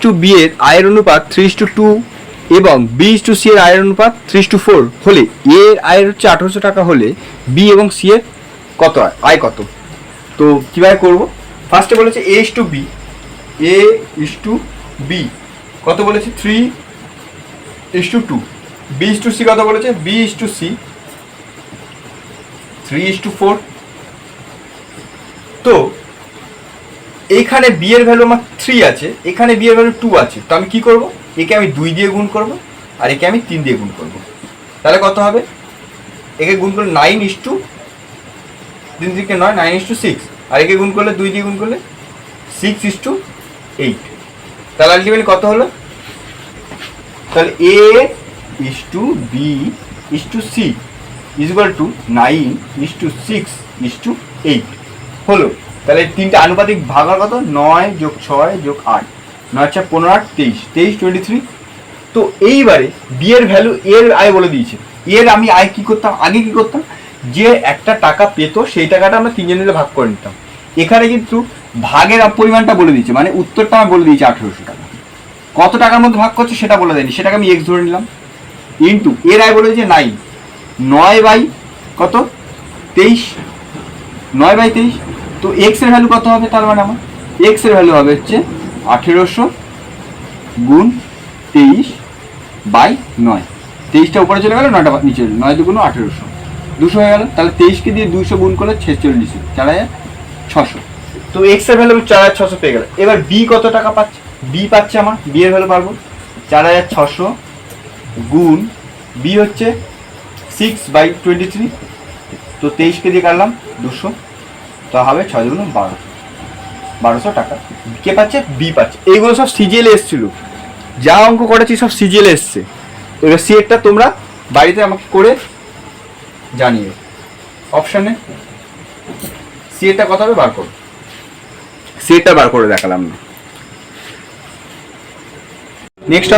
Two B এর আয়ের অনুপাত 3:2 এবং B/C এর আয়ের অনুপাত 3:4 হলে এ এর আয়ের হচ্ছে 1800 টাকা হলে বি এবং সি এর কত আয় কত? তো কীভাবে করবো? ফার্স্টে বলেছে A/B, A/B কত বলেছে 3:2, B/C কত বলেছে B/C 3:4। তো এখানে বি এর ভ্যালু আমার 3 আছে, এখানে বি এর ভ্যালু 2 আছে, তো আমি কি করব? একে আমি 2 দিয়ে গুণ করব আর একে আমি 3 দিয়ে গুণ করব। তাহলে কত হবে? একে গুণ করলে 9:3 থেকে 9 9:6, আর একে গুণ করলে 2 দিয়ে গুণ করলে 6:8। তাহলে আলটিমেটলি কত হলো? তাহলে A/B/C ইজ ইকুয়াল টু 9:6:8 হলো। তাহলে তিনটা আনুপাতিক ভাগ হয় কত? 9 + 6 + 8, 9 × 15 8 23 23। তো এইবারে বি এর ভ্যালু এর আয় বলে দিয়েছে। এর আমি আয় কি করতাম? আগে কি করতাম, যে একটা টাকা পেত সেই টাকাটা আমরা তিনজন মিলে ভাগ করে নিতাম। এখানে কিন্তু ভাগের পরিমাণটা বলে দিয়েছে, মানে উত্তরটা আমার বলে দিয়েছে 1800 টাকা। কত টাকার মধ্যে ভাগ করছে সেটা বলে দেয়নি, সেটাকে আমি এক্স ধরে নিলাম। ইন্টু এর আয় বলে দিয়েছে 9, 9 কত 23, 9/23। তো এক্স এর ভ্যালু কত হবে? তার মানে আমার এক্স এর ভ্যালু হবে হচ্ছে 1800 গুণ 23/9। 23টা উপরে চলে গেল, 9টা নিচে চলে, 9 2 1800, 200 হয়ে গেল। তাহলে 23কে দিয়ে 200 গুণ করলে 46, 4600। তো এক্স এর ভ্যালু 4600 পেয়ে গেল। এবার বি কত টাকা পাচ্ছে? বি পাচ্ছে আমার, বি এর ভ্যালু পারবো 4600 গুণ বি হচ্ছে 6/23। তো 23কে দিয়ে কাটলাম 200, তো হবে 6 × 12, 1200 টাকা কে পাচ্ছে? বি পাচ্ছে। এইগুলো সব সিজিএল এসেছিল, যা অঙ্ক করেছি সব সিজিএল এসছে। এবার সি এরটা তোমরা বাড়িতে আমাকে করে জানিয়ে অপশানে সি এরটা কত হবে বার করো। সি এরটা বার করে দেখালাম না। নেক্সট আমি